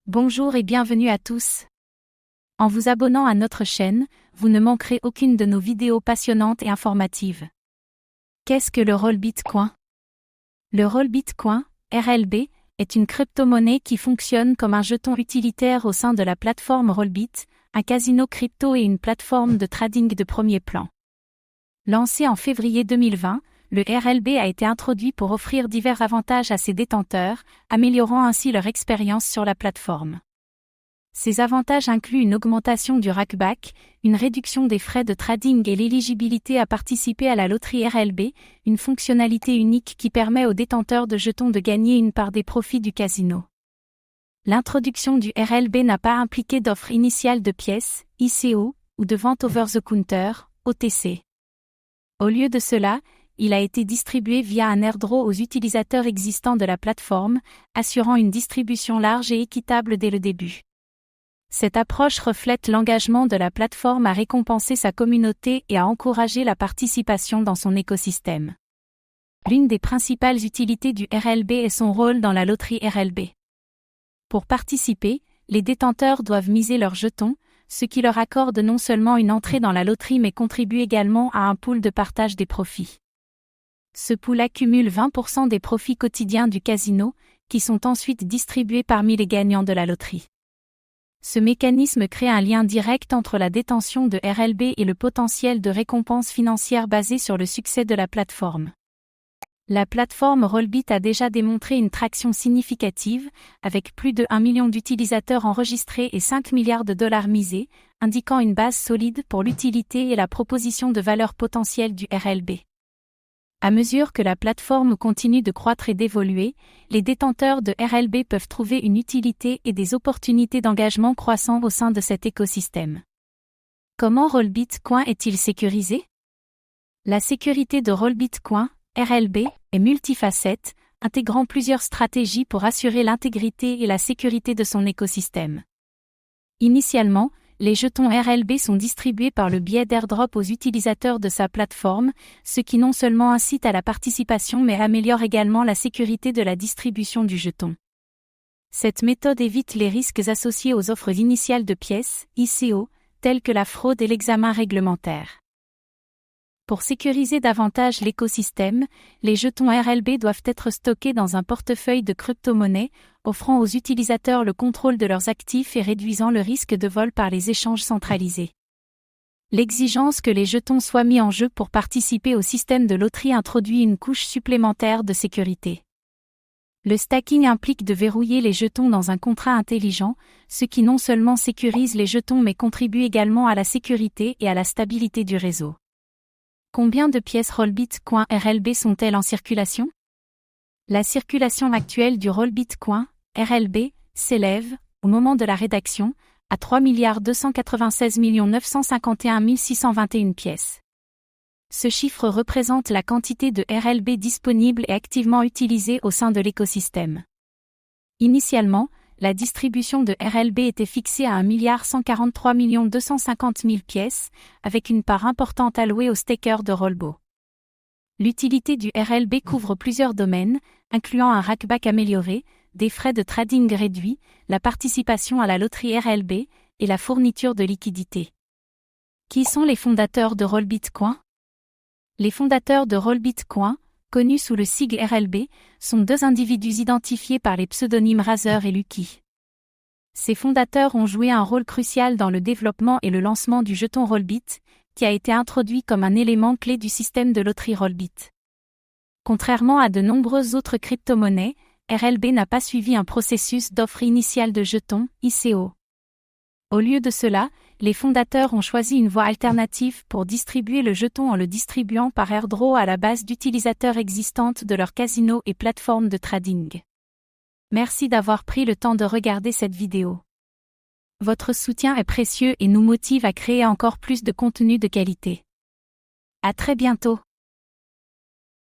Bonjour et bienvenue à tous. En vous abonnant à notre chaîne, vous ne manquerez aucune de nos vidéos passionnantes et informatives. Qu'est-ce que le Rollbit Coin ? Le Rollbit Coin, RLB, est une crypto-monnaie qui fonctionne comme un jeton utilitaire au sein de la plateforme Rollbit, un casino crypto et une plateforme de trading de premier plan. Lancé en février 2020, le RLB a été introduit pour offrir divers avantages à ses détenteurs, améliorant ainsi leur expérience sur la plateforme. Ces avantages incluent une augmentation du rackback, une réduction des frais de trading et l'éligibilité à participer à la loterie RLB, une fonctionnalité unique qui permet aux détenteurs de jetons de gagner une part des profits du casino. L'introduction du RLB n'a pas impliqué d'offre initiale de pièces, ICO, ou de vente over the counter, OTC. Au lieu de cela, il a été distribué via un airdrop aux utilisateurs existants de la plateforme, assurant une distribution large et équitable dès le début. Cette approche reflète l'engagement de la plateforme à récompenser sa communauté et à encourager la participation dans son écosystème. L'une des principales utilités du RLB est son rôle dans la loterie RLB. Pour participer, les détenteurs doivent miser leurs jetons, ce qui leur accorde non seulement une entrée dans la loterie mais contribue également à un pool de partage des profits. Ce pool accumule 20% des profits quotidiens du casino, qui sont ensuite distribués parmi les gagnants de la loterie. Ce mécanisme crée un lien direct entre la détention de RLB et le potentiel de récompense financière basé sur le succès de la plateforme. La plateforme Rollbit a déjà démontré une traction significative, avec plus de 1 million d'utilisateurs enregistrés et 5 milliards de dollars misés, indiquant une base solide pour l'utilité et la proposition de valeur potentielle du RLB. À mesure que la plateforme continue de croître et d'évoluer, les détenteurs de RLB peuvent trouver une utilité et des opportunités d'engagement croissant au sein de cet écosystème. Comment Rollbit Coin est-il sécurisé ? La sécurité de Rollbit Coin, RLB, est multifacette, intégrant plusieurs stratégies pour assurer l'intégrité et la sécurité de son écosystème. Initialement, les jetons RLB sont distribués par le biais d'airdrop aux utilisateurs de sa plateforme, ce qui non seulement incite à la participation mais améliore également la sécurité de la distribution du jeton. Cette méthode évite les risques associés aux offres initiales de pièces, ICO, telles que la fraude et l'examen réglementaire. Pour sécuriser davantage l'écosystème, les jetons RLB doivent être stockés dans un portefeuille de crypto-monnaies, offrant aux utilisateurs le contrôle de leurs actifs et réduisant le risque de vol par les échanges centralisés. L'exigence que les jetons soient mis en jeu pour participer au système de loterie introduit une couche supplémentaire de sécurité. Le stacking implique de verrouiller les jetons dans un contrat intelligent, ce qui non seulement sécurise les jetons mais contribue également à la sécurité et à la stabilité du réseau. Combien de pièces Rollbit Coin RLB sont-elles en circulation ? La circulation actuelle du Rollbit Coin RLB s'élève, au moment de la rédaction, à 3 296 951 621 pièces. Ce chiffre représente la quantité de RLB disponible et activement utilisée au sein de l'écosystème. Initialement, la distribution de RLB était fixée à 1 143 250 000 pièces, avec une part importante allouée aux stakers de Rollbo. L'utilité du RLB couvre plusieurs domaines, incluant un rackback amélioré, des frais de trading réduits, la participation à la loterie RLB et la fourniture de liquidités. Qui sont les fondateurs de Rollbit Coin ? Les fondateurs de Rollbit Coin, connus sous le sigle RLB, sont deux individus identifiés par les pseudonymes Razer et Lucky. Ces fondateurs ont joué un rôle crucial dans le développement et le lancement du jeton Rollbit, qui a été introduit comme un élément clé du système de loterie Rollbit. Contrairement à de nombreuses autres crypto-monnaies, RLB n'a pas suivi un processus d'offre initiale de jetons, ICO. Au lieu de cela, les fondateurs ont choisi une voie alternative pour distribuer le jeton en le distribuant par airdrop à la base d'utilisateurs existantes de leur casino et plateforme de trading. Merci d'avoir pris le temps de regarder cette vidéo. Votre soutien est précieux et nous motive à créer encore plus de contenu de qualité. À très bientôt.